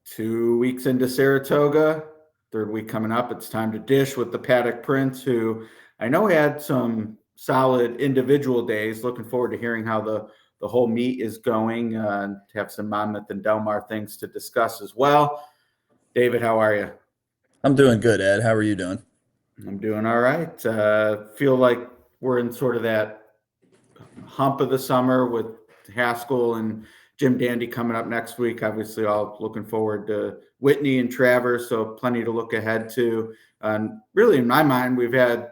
2 weeks into Saratoga, third week coming up. It's time to dish with the Paddock Prince, who I know had some solid individual days. Looking forward to hearing how the whole meet is going. To have some Monmouth and Del Mar things to discuss as well. David, how are you? I'm doing good, Ed. How are you doing? I'm doing all right. Feel like we're in sort of that hump of the summer with Haskell and Jim Dandy coming up next week. Obviously, all looking forward to Whitney and Travers, so plenty to look ahead to. Really, in my mind, we've had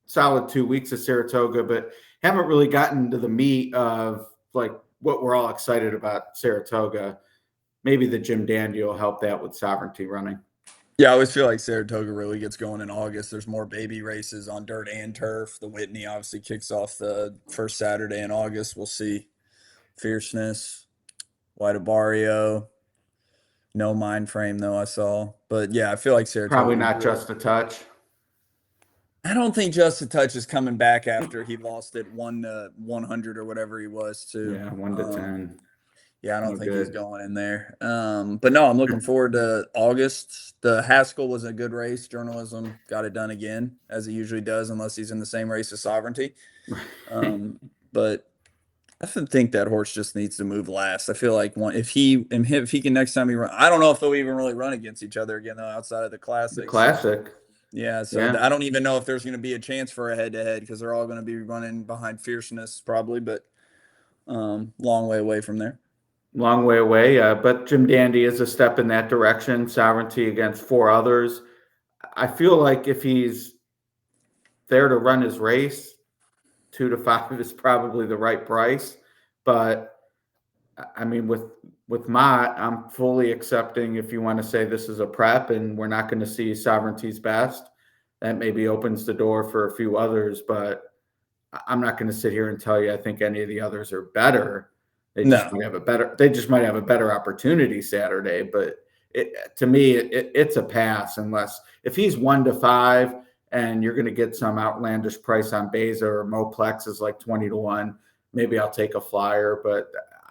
solid 2 weeks of Saratoga, but haven't really gotten to the meat of like what we're all excited about Saratoga. Maybe the Jim Dandy will help that with Sovereignty running. Yeah, I always feel like Saratoga really gets going in August. There's more baby races on dirt and turf. The Whitney obviously kicks off the first Saturday in August. We'll see Fierceness, White Barrio, no mind frame though I saw. But yeah, I feel like Saratoga. Probably not just a touch. I don't think Just a Touch is coming back after he lost it 1-100 or whatever he was to. Yeah, 1 to 10. Yeah, I don't No think he's good. going in there. But no, I'm looking forward to August. The Haskell was a good race. Journalism got it done again, as he usually does, unless he's in the same race as Sovereignty. But I think that horse just needs to move last. I feel like if he can next time he run, I don't know if they'll even really run against each other again though outside of the The classics. classic. Yeah, so Yeah. I don't even know if there's going to be a chance for a head-to-head because they're all going to be running behind Fierceness probably, but long way away from there. Long way away. But Jim Dandy is a step in that direction. Sovereignty against four others. I feel like if he's there to run his race, 2 to 5 is probably the right price. But I mean, with Mott, I'm fully accepting if you want to say this is a prep and we're not going to see Sovereignty's best. That maybe opens the door for a few others, but I'm not going to sit here and tell you I think any of the others are better. They just might have a better. They just might have a better opportunity Saturday. But to me, it's a pass unless if he's 1 to 5 and you're going to get some outlandish price on Beza or Moplex is like 20 to 1. Maybe I'll take a flyer, but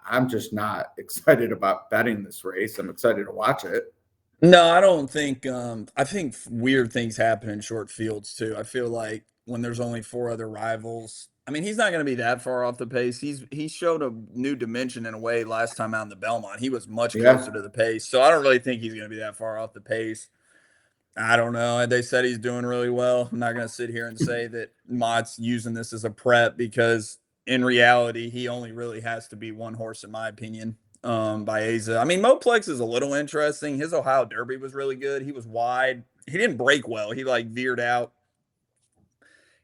I'm just not excited about betting this race. I'm excited to watch it. No, I don't think. I think weird things happen in short fields too. I feel like when there's only four other rivals. I mean, he's not going to be that far off the pace. He showed a new dimension in a way last time out in the Belmont. He was much closer to the pace, so I don't really think he's going to be that far off the pace. I don't know. They said he's doing really well. I'm not going to sit here and say that Mott's using this as a prep because in reality, he only really has to be one horse, in my opinion. Baeza. I mean, Moplex is a little interesting. His Ohio Derby was really good. He was wide. He didn't break well. He like veered out.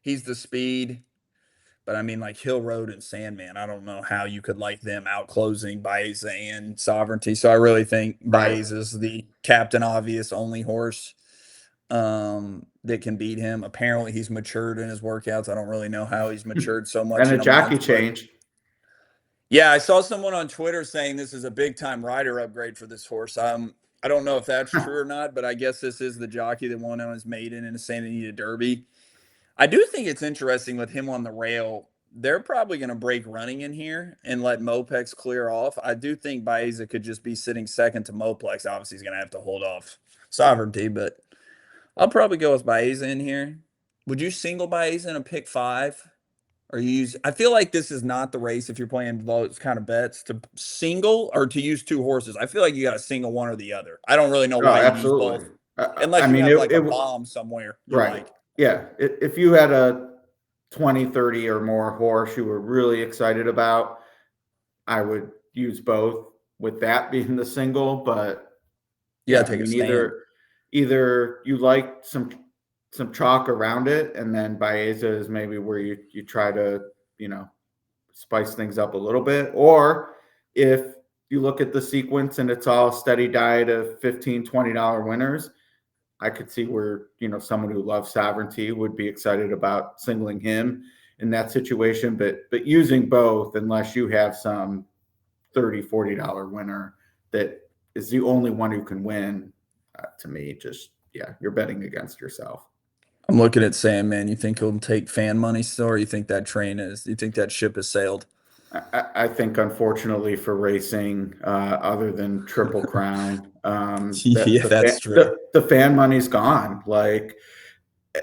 He's the speed. But I mean, like Hill Road and Sandman, I don't know how you could like them out closing Baeza and Sovereignty. So I really think Baeza's the captain obvious only horse that can beat him. Apparently, he's matured in his workouts. I don't really know how he's matured so much. And a in a jockey month, change. Yeah, I saw someone on Twitter saying this is a big time rider upgrade for this horse. I don't know if that's true or not, but I guess this is the jockey that won on his maiden in a Santa Anita Derby. I do think it's interesting with him on the rail. They're probably going to break running in here and let Mopex clear off. I do think Baeza could just be sitting second to Moplex. Obviously, he's going to have to hold off Sovereignty, but I'll probably go with Baeza in here. Would you single Baeza in a pick 5? Or you use? I feel like this is not the race if you're playing those kind of bets to single or to use two horses. I feel like you got to single one or the other. I don't really know why you use both, Absolutely. I unless you mean, have like a bomb somewhere. You're right. like, Yeah. If you had a 20, 30 or more horse you were really excited about, I would use both with that being the single. But yeah, yeah, I take a mean, stand. either you like some chalk around it, and then Baeza is maybe where you try to, spice things up a little bit. Or if you look at the sequence and it's all steady diet of $15-20 winners, I could see where, someone who loves Sovereignty would be excited about singling him in that situation. But using both, unless you have some $30-40 winner that is the only one who can win, to me, just, yeah, you're betting against yourself. I'm looking at Sandman. You think he'll take fan money still, or you think that train is? You think that ship has sailed? I think, unfortunately for racing, other than Triple Crown, Yeah, that's true. the fan money's gone. Like,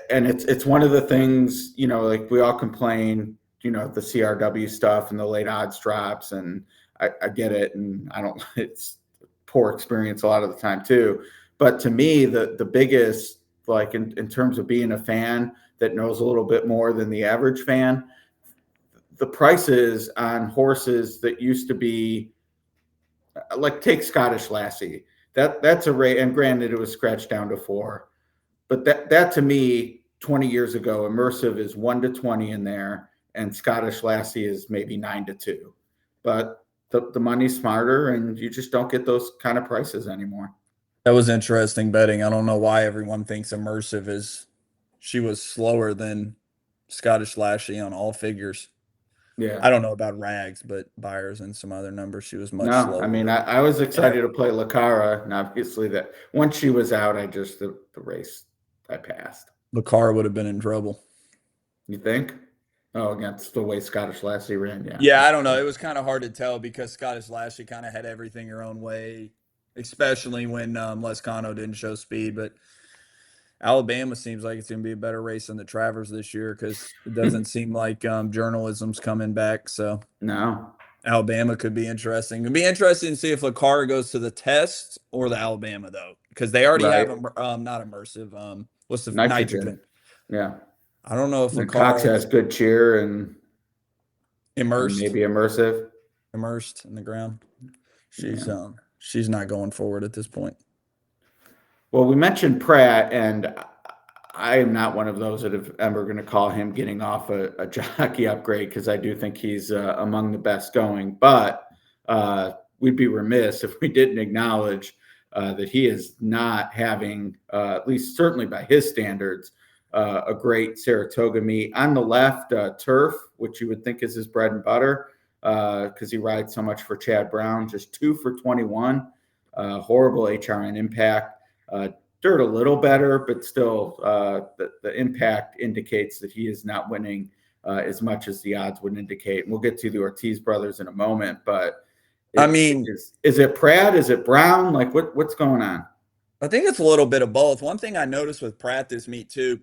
and it's one of the things, like we all complain, the CRW stuff and the late odds drops, and I get it, and I don't. It's poor experience a lot of the time too. But to me, the biggest, like in terms of being a fan that knows a little bit more than the average fan, the prices on horses that used to be, like, take Scottish Lassie. That's a rate, and granted, it was scratched down to 4, but that to me, 20 years ago, immersive is 1 to 20 in there, and Scottish Lassie is maybe 9 to 2. But the money's smarter, and you just don't get those kind of prices anymore. That was interesting betting. I don't know why everyone thinks immersive is. She was slower than Scottish Lassie on all figures. Yeah. I don't know about rags, but buyers and some other numbers, she was much No, I slower. mean, I was excited to play Lacara, and obviously that once she was out, the race I passed. The car would have been in trouble. You think? Oh, against the way Scottish Lassie ran, yeah. Yeah, I don't know. It was kind of hard to tell because Scottish Lassie kind of had everything her own way, especially when Lescano didn't show speed. But Alabama seems like it's going to be a better race than the Travers this year because it doesn't seem like journalism's coming back. So No. Alabama could be interesting. It'd be interesting to see if Lacara goes to the test or the Alabama though, because they already Right. have not immersive. What's the Nitrogen. Yeah. I don't know if And Cox Lacara has good cheer and immersed maybe immersive. immersed in the ground. Yeah. She's not going forward at this point. Well, we mentioned Pratt, and I am not one of those that have ever going to call him getting off a jockey upgrade, because I do think he's among the best going. But we'd be remiss if we didn't acknowledge that he is not having, at least certainly by his standards, a great Saratoga meet. On the left, turf, which you would think is his bread and butter, because he rides so much for Chad Brown, just 2 for 21. Horrible HRN impact. Dirt a little better, but still the impact indicates that he is not winning as much as the odds would indicate. And we'll get to the Ortiz brothers in a moment, but is it Pratt? Is it Brown? Like what's going on? I think it's a little bit of both. One thing I noticed with Pratt this meet too,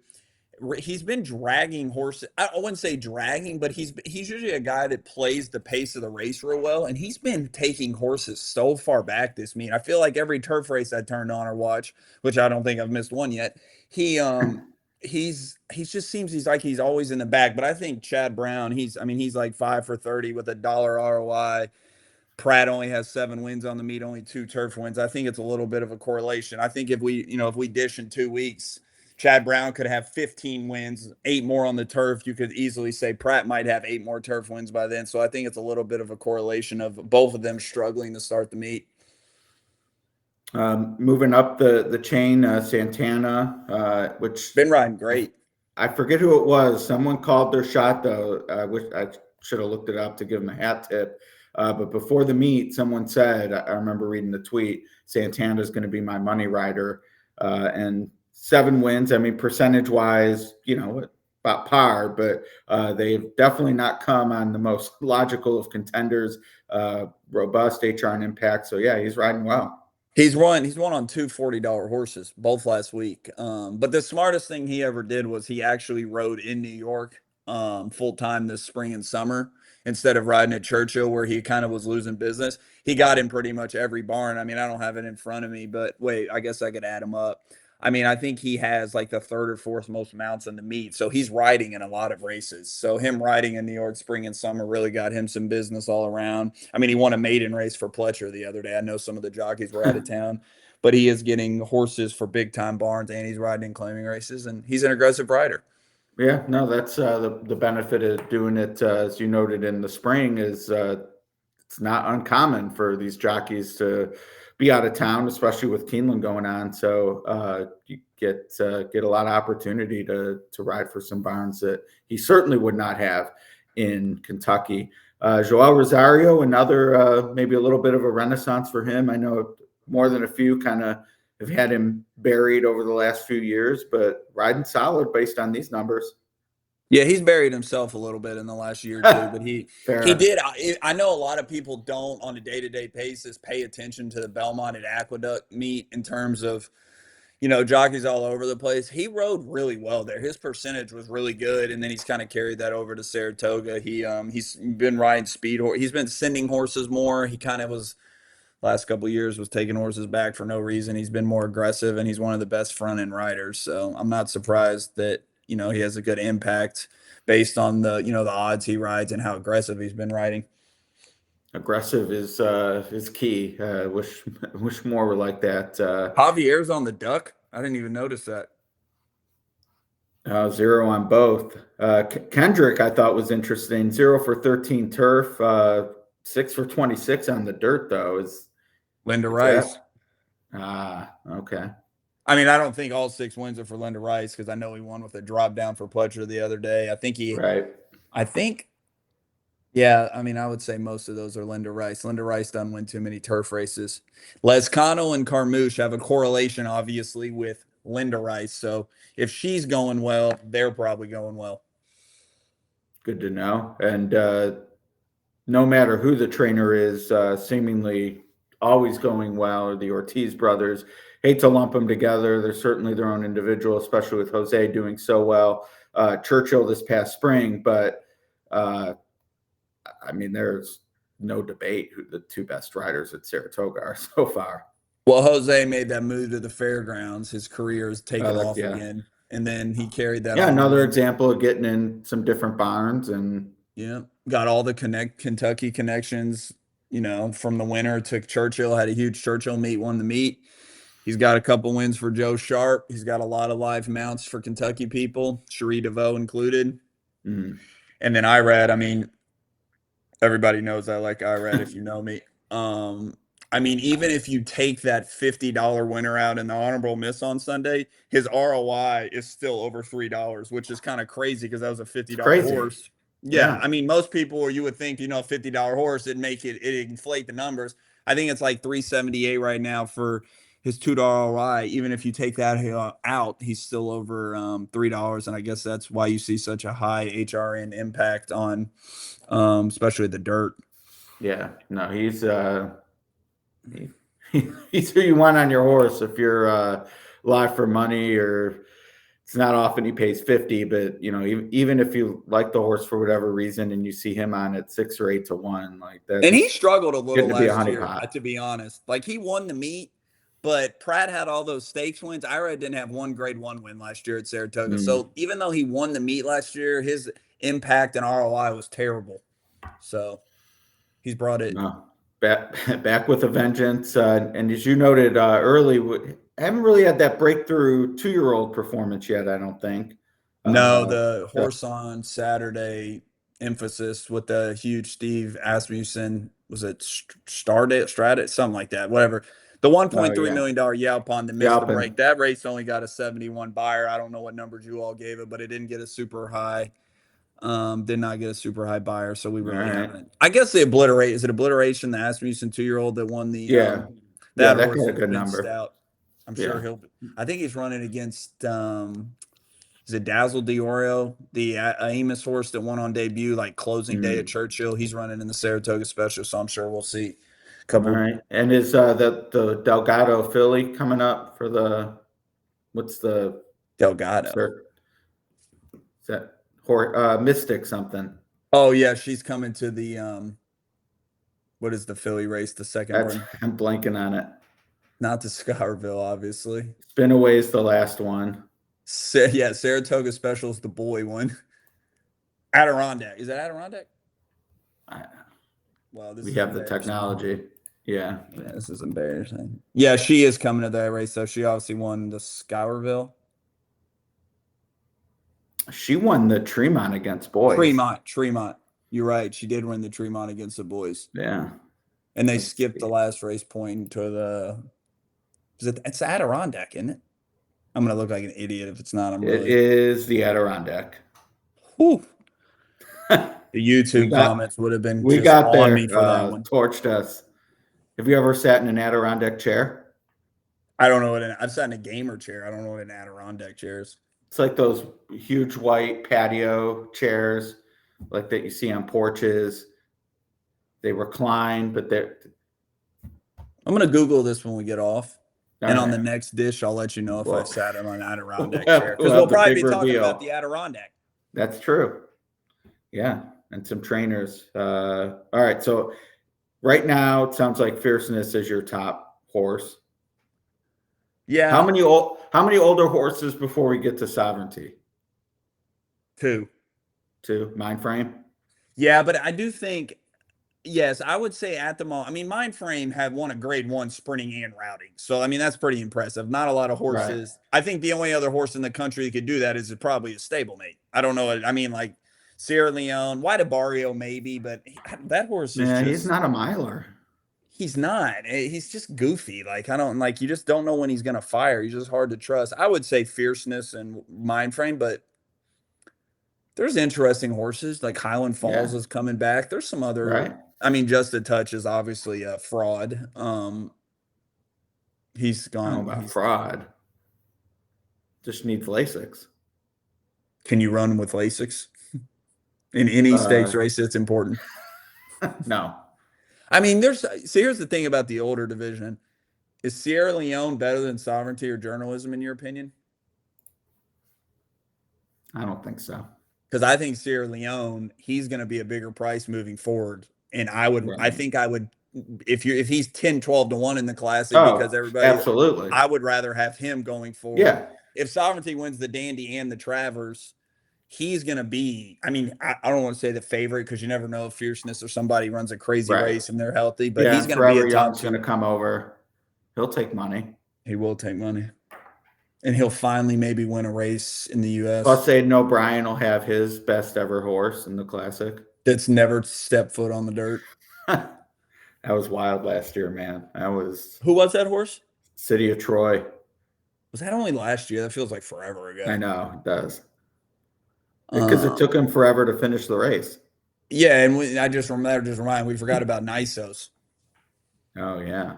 he's been dragging horses. I wouldn't say dragging, but he's usually a guy that plays the pace of the race real well, and he's been taking horses so far back this meet. I feel like every turf race I turned on or watch, which I don't think I've missed one yet, he's just seems he's always in the back. But I think Chad Brown, he's like 5 for 30 with $1 ROI. Pratt only has 7 wins on the meet, only 2 turf wins. I think it's a little bit of a correlation. I think if we dish in 2 weeks, Chad Brown could have 15 wins, 8 more on the turf. You could easily say Pratt might have 8 more turf wins by then. So I think it's a little bit of a correlation of both of them struggling to start the meet. Moving up the chain, Santana, which been riding great. I forget who it was. Someone called their shot though. I wish I should have looked it up to give him a hat tip. But before the meet, someone said, I remember reading the tweet, Santana is going to be my money rider, and 7 wins. I mean, percentage-wise, about par, but they've definitely not come on the most logical of contenders, robust HR and impact. So, yeah, he's riding well. He's won on 2 $40 horses, both last week. But the smartest thing he ever did was he actually rode in New York full-time this spring and summer instead of riding at Churchill where he kind of was losing business. He got in pretty much every barn. I mean, I don't have it in front of me, but wait, I guess I could add him up. I mean, I think he has like the 3rd or 4th most mounts in the meet. So he's riding in a lot of races. So him riding in New York spring and summer really got him some business all around. I mean, he won a maiden race for Pletcher the other day. I know some of the jockeys were out of town, but he is getting horses for big time barns and he's riding in claiming races and he's an aggressive rider. Yeah, no, that's the benefit of doing it, as you noted in the spring, is it's not uncommon for these jockeys to be out of town, especially with Keeneland going on. So you get a lot of opportunity to ride for some barns that he certainly would not have in Kentucky. Joel Rosario, another maybe a little bit of a renaissance for him. I know more than a few kind of have had him buried over the last few years, but riding solid based on these numbers. Yeah, he's buried himself a little bit in the last year or two, but he Fair. did. I know a lot of people don't on a day-to-day basis pay attention to the Belmont and Aqueduct meet in terms of, jockeys all over the place. He rode really well there. His percentage was really good, and then he's kind of carried that over to Saratoga. He's been riding speed horse. He's been sending horses more. He kind of was last couple of years was taking horses back for no reason. He's been more aggressive, and he's one of the best front end riders. So I'm not surprised that he has a good impact based on the odds he rides and how aggressive he's been riding. Aggressive is key. Wish more were like that. Javier's on the duck. I didn't even notice that. 0 on both. Kendrick, I thought was interesting. 0 for 13 turf. 6 for 26 on the dirt, though. Linda Is Rice. Okay. I mean, I don't think all 6 wins are for Linda Rice because I know he won with a drop down for Pletcher the other day. Right. I think Yeah, I mean, I would say most of those are Linda Rice. Linda Rice doesn't win too many turf races. Lescano and Carmouche have a correlation, obviously, with Linda Rice. So if she's going well, they're probably going well. Good to know. And no matter who the trainer is, seemingly always going well, or the Ortiz brothers. Hate to lump them together. They're certainly their own individual, especially with Jose doing so well. Churchill this past spring, but I mean, there's no debate who the 2 best riders at Saratoga are so far. Well, Jose made that move to the fairgrounds. His career has taken off Yeah. again. And then he carried that Yeah, on. another example of getting in some different barns and got all the Kentucky connections, from the winter. Took Churchill, had a huge Churchill meet, won the meet. He's got a couple wins for Joe Sharp. He's got a lot of live mounts for Kentucky people, Cherie DeVoe included. Mm. And then Irad, I mean, everybody knows I like Irad if you know me. I mean, even if you take that $50 winner out in the honorable miss on Sunday, his ROI is still over $3, which is kind of crazy because that was a $50 horse. Yeah, I mean, most people, you would think, $50 horse, it inflate the numbers. I think it's like 378 right now for his $2 ROI. Even if you take that out, he's still over $3, and I guess that's why you see such a high HRN impact on, especially the dirt. Yeah, no, he's he's who you want on your horse if you're live for money, or it's not often he pays 50, but even if you like the horse for whatever reason and you see him on at 6 or 8 to 1, like that. And he struggled a little last year, honeypot. to be honest. Like, he won the meet, but Pratt had all those stakes wins. Ira didn't have one grade 1 win last year at Saratoga. So even though he won the meet last year, his impact and ROI was terrible. So he's brought it. No. Back with a vengeance. And as you noted early, haven't really had that breakthrough 2-year-old performance yet, I don't think. No, the horse on Saturday emphasis with the huge Steve Asmussen, was it Stradit, something like that, whatever. The $1.3 million Yalpon that missed the break. That race only got a 71 buyer. I don't know what numbers you all gave it, but it didn't get a super high. Did not get a super high buyer, so we really haven't. I guess the obliteration, the Asmussen 2-year-old that won the that horse got a good number. Stout. I'm sure I think he's running against is it Dazzle Diorio, the Amos horse that won on debut, like closing day at Churchill. He's running in the Saratoga Special, so I'm sure we'll see a couple. All right. And is the Delgado filly coming up for what's the Delgado? Is that Mystic something? Oh yeah, she's coming to the what is the filly race? The second one. I'm blanking on it. Not the Schuylerville, obviously. Spinaway's the last one. Saratoga Special is the boy one. Adirondack. Is that Adirondack? Well, we have the technology. Yeah, this is embarrassing. Yeah, she is coming to that race, so she obviously won the Schuylerville. She won the Tremont against boys. Tremont. You're right. She did win the Tremont against the boys. Yeah. And they skipped the last race point to it's Adirondack, isn't it? I'm going to look like an idiot if it's not. It is the Adirondack. Whew. The YouTube comments would have been we got on there, me for that one. Torched us. Have you ever sat in an Adirondack chair? I don't know I've sat in a gamer chair. I don't know what an Adirondack chair is. It's like those huge white patio chairs, like that you see on porches. They recline, but they're I'm gonna Google this when we get off. all And on the right. next dish, I'll let you know if I Well, sat in an we'll Adirondack have, chair. we'll Because we'll have the probably big be talking about reveal. the Adirondack. That's true. Yeah, and some trainers. All right, so right now it sounds like Fierceness is your top horse. Yeah, How many older horses before we get to Sovereignty? 2. Two, mind frame. Yeah, but I do think, yes, I would say at the moment. I mean, Mind Frame had won a Grade 1 sprinting and routing, so I mean that's pretty impressive. Not a lot of Right. horses. I think the only other horse in the country that could do that is probably a stablemate. I don't know. I mean, like Sierra Leone, White Barrio maybe, but that horse is Yeah, he's just. not a miler. He's not. He's just goofy. Like I don't like. You just don't know when he's gonna fire. He's just hard to trust. I would say Fierceness and Mind Frame, but there's interesting horses like Highland Falls Yeah. is coming back. There's some other. Right. I mean, Just a Touch is obviously a fraud. He's I don't gone. know about fraud. Just needs Lasix. Can you run with Lasix in any stakes race? It's important. No. I mean, here's the thing about the older division: is Sierra Leone better than Sovereignty or Journalism in your opinion? I don't think so. Because I think Sierra Leone, he's going to be a bigger price moving forward. And I Right. think I would, if he's 10, 12 to 1 in the classic, because Oh, everybody, absolutely. I would rather have him going forward. Yeah. If Sovereignty wins the Dandy and the Travers, he's going to be, I mean, I don't want to say the favorite because you never know if Fierceness or somebody runs a crazy Right. race and they're healthy, but Yeah, he's going to be Forever a top Young's going to come over. He'll take money. He will take money. And he'll finally maybe win a race in the U.S. Plus, they know Brian will have his best ever horse in the Classic. That's never stepped foot on the dirt. That was wild last year, man. Who was that horse? City of Troy. Was that only last year? That feels like forever ago. I know, it does. Because it took him forever to finish the race. Yeah, and we forgot about Nisos. Oh, yeah.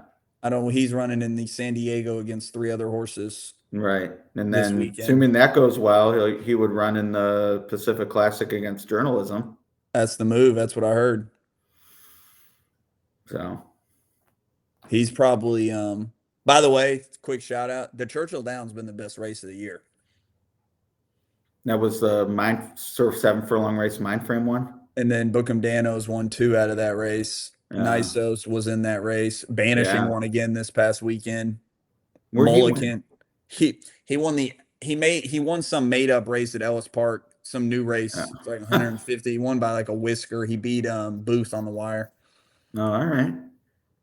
He's running in the San Diego against 3 other horses. Right. And this then, weekend. assuming that goes well, he would run in the Pacific Classic against Journalism. That's the move. That's what I heard. So he's probably by the way, quick shout out. The Churchill Downs been the best race of the year. that was the Surf 7 furlong race mind frame one. And then Bookham Danos won 2 out of that race. Nisos was in that race. Banishing won again this past weekend. Mulligan. He won some made up race at Ellis Park, some new race. It's like 150. He won by like a whisker. He beat Booth on the wire. Oh, all right.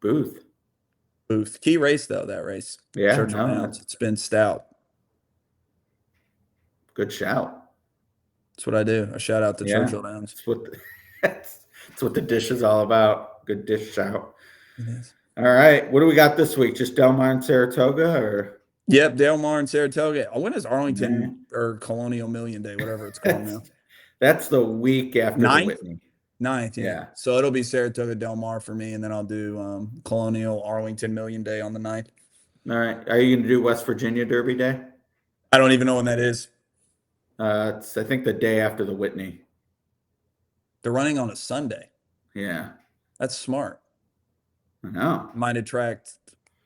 Booth. Key race though, that race. Yeah. Churchill Downs. It's been stout. Good shout. That's what I do. A shout out to Churchill Downs. That's what the dish is all about. Good dish shout. It is. All right. What do we got this week? Just Del Mar and Saratoga or? Yep, Del Mar and Saratoga. When is Arlington or Colonial Million Day, whatever it's called now? That's the week after the Whitney. 9th, yeah. So it'll be Saratoga Del Mar for me, and then I'll do Colonial Arlington Million Day on the 9th. All right. Are you going to do West Virginia Derby Day? I don't even know when that is. It's I think the day after the Whitney. They're running on a Sunday. Yeah. That's smart. I know. Might attract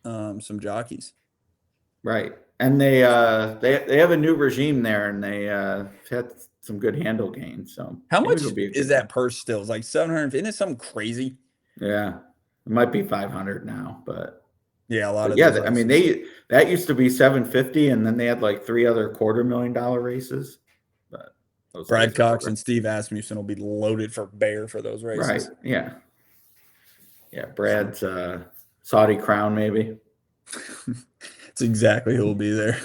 some jockeys. Right. And they have a new regime there, and they had some good handle gains. So how much is that purse still? It's like 700. Isn't it something crazy? Yeah, it might be 500 now, but yeah, a lot of I mean that used to be 750, and then they had like 3 other $250,000 races. But Brad Cox and Steve Asmussen will be loaded for bear for those races. Right. Yeah. Yeah. Brad's Saudi Crown maybe. That's exactly who will be there.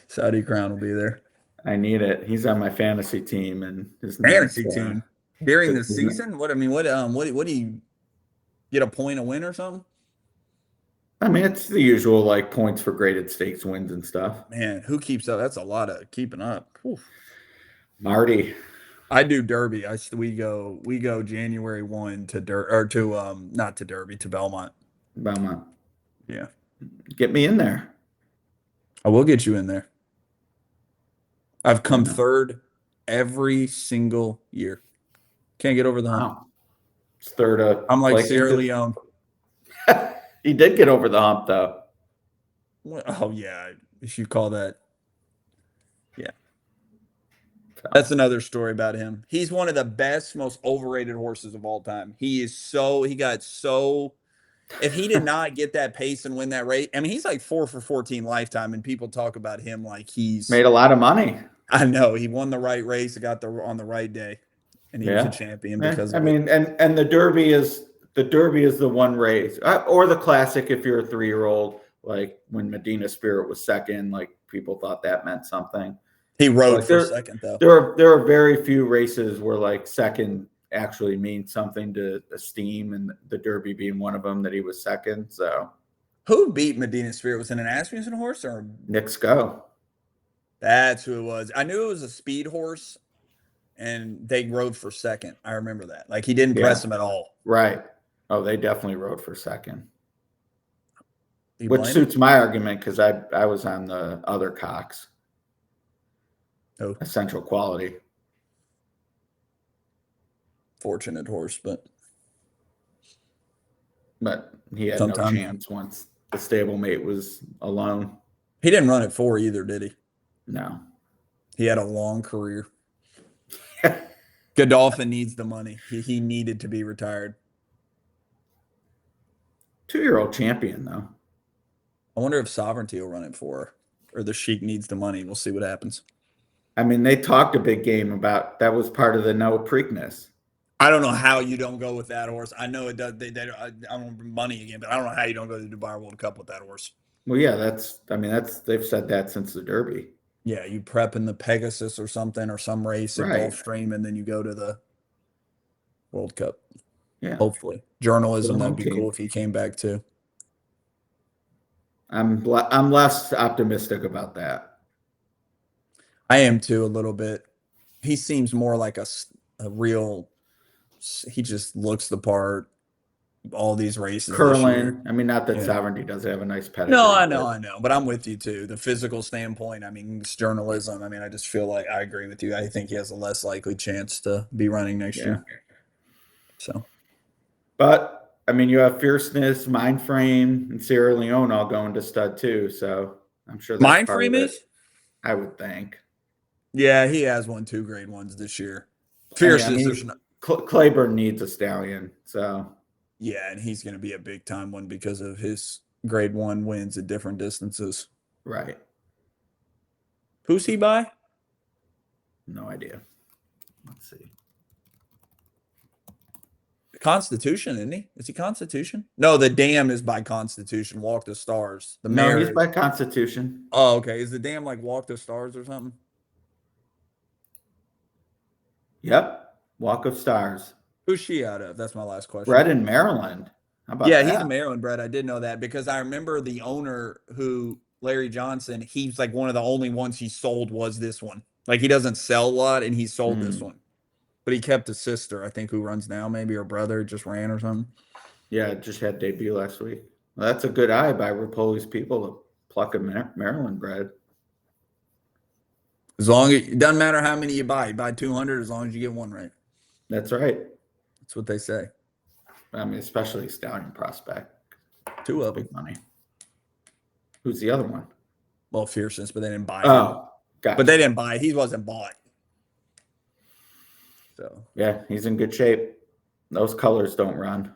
Saudi Crown will be there. I need it. He's on my fantasy team, and his fantasy team during the season. What do you get a point a win or something? I mean, it's the usual like points for graded stakes wins and stuff. Man, who keeps up? That's a lot of keeping up. Oof. Marty. I do Derby. We go January 1 to not to Derby, to Belmont. Belmont. Yeah. Get me in there. I will get you in there. I've come third every single year. Can't get over the hump. Wow. It's third. I'm like Sierra Leone. He did get over the hump, though. Oh, yeah. If you call that. Yeah. That's another story about him. He's one of the best, most overrated horses of all time. He got so, if he did not get that pace and win that race, I mean, he's like 4 for 14 lifetime, and people talk about him like he's made a lot of money. I know he won the right race, got on the right day, and he was a champion because I mean, and the Derby is the one race, or the Classic if you're a 3-year-old. Like when Medina Spirit was second, like people thought that meant something. He rode for second, though. There are very few races where like second actually means something to esteem, and the Derby being one of them that he was second. So, who beat Medina Spirit? Was it an Asmussen horse or Nick Sco? That's who it was. I knew it was a speed horse, and they rode for second. I remember that. Like he didn't press him at all. Right. Oh, they definitely rode for second. Which suits my argument because I was on the other Cox. Oh. Essential Quality. Fortunate horse, but he had no chance once the stablemate was alone. He didn't run at 4 either, did he? No. He had a long career. Godolphin needs the money. He needed to be retired. 2-year-old champion, though. I wonder if Sovereignty will run it for her, or the Sheik needs the money. We'll see what happens. I mean, they talked a big game about that was part of the no Preakness. I don't know how you don't go with that horse. I know it does. I don't bring money again, but I don't know how you don't go to the Dubai World Cup with that horse. Well, yeah, they've said that since the Derby. Yeah, you prep in the Pegasus or something, or some race at Gulfstream, and then you go to the World Cup. Yeah, hopefully journalism. That'd be cool if he came back too. I'm less optimistic about that. I am too, a little bit. He seems more like a real. He just looks the part. All these races. Curling. I mean, not that Sovereignty doesn't have a nice pedigree. No, I know. But I'm with you too. The physical standpoint, I mean, it's journalism. I mean, I just feel like I agree with you. I think he has a less likely chance to be running next year. So. But, I mean, you have Fierceness, Mindframe, and Sierra Leone all going to stud too. So I'm sure that's Mindframe is? I would think. Yeah, he has won 2 grade ones this year. Fierceness. Claiborne needs a stallion. So. Yeah, and he's going to be a big time one because of his grade 1 wins at different distances. Right. Who's he by? No idea. Let's see. Constitution, isn't he? Is he Constitution? No, the Dam is by Constitution. Walk the Stars. No, he's by Constitution. Oh, okay. Is the Dam like Walk the Stars or something? Yep. Walk of Stars. Who's she out of? That's my last question. Bred in Maryland. How about that? He's a Maryland bred. I did know that because I remember the owner Larry Johnson, he's like one of the only ones he sold was this one. Like he doesn't sell a lot and he sold this one. But he kept his sister, I think, who runs now, maybe her brother just ran or something. Yeah, just had debut last week. Well, that's a good eye by Ripoli's people to pluck a Maryland bred. As long as it doesn't matter how many you buy 200 as long as you get one right. That's right. That's what they say. I mean, especially Stallion Prospect. 2 of them. Big money. Who's the other one? Well, Fierceness, but they didn't buy him. Gotcha. But they didn't buy it. He wasn't bought. So yeah, he's in good shape. Those colors don't run.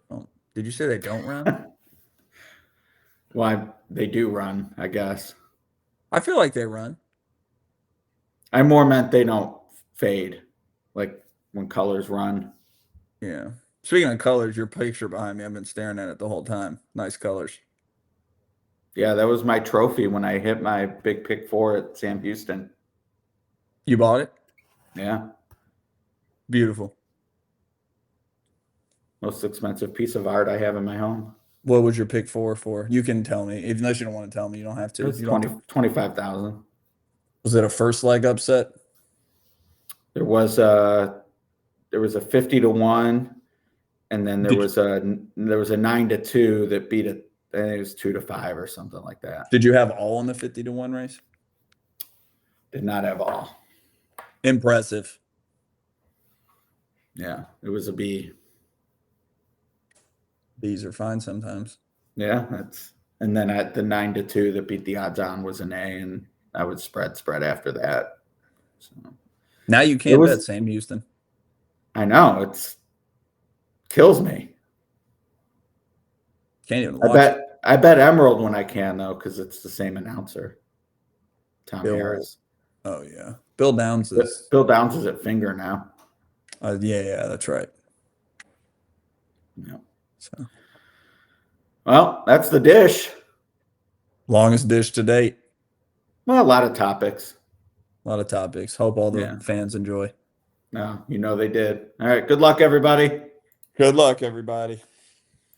Oh, did you say they don't run? Well, they do run, I guess. I feel like they run. I more meant they don't fade, like when colors run. Yeah. Speaking of colors, your picture behind me, I've been staring at it the whole time. Nice colors. Yeah, that was my trophy when I hit my big pick 4 at Sam Houston. You bought it? Yeah. Beautiful. Most expensive piece of art I have in my home. What was your pick 4 for? You can tell me. Unless you don't want to tell me, you don't have to. It was 25,000. Was it a first leg upset? There was a 50-1, and then there was a 9-2 that beat a I think it was 2-5 or something like that. Did you have all on the 50-1 race? Did not have all. Impressive. Yeah, it was a B. B's are fine sometimes. Yeah, and then at the 9-2 that beat the odds on was an A, and I would spread after that. So Now you can't bet Sam Houston. I know, it's kills me. Can't even watch it. I bet Emerald when I can though, because it's the same announcer, Tom Harris. Oh yeah, Bill Downs is at Finger now. Yeah, that's right. Yeah. So, well, that's the dish. Longest dish to date. Well, a lot of topics. Hope all the fans enjoy. No, they did. All right. Good luck, everybody. Good luck, everybody.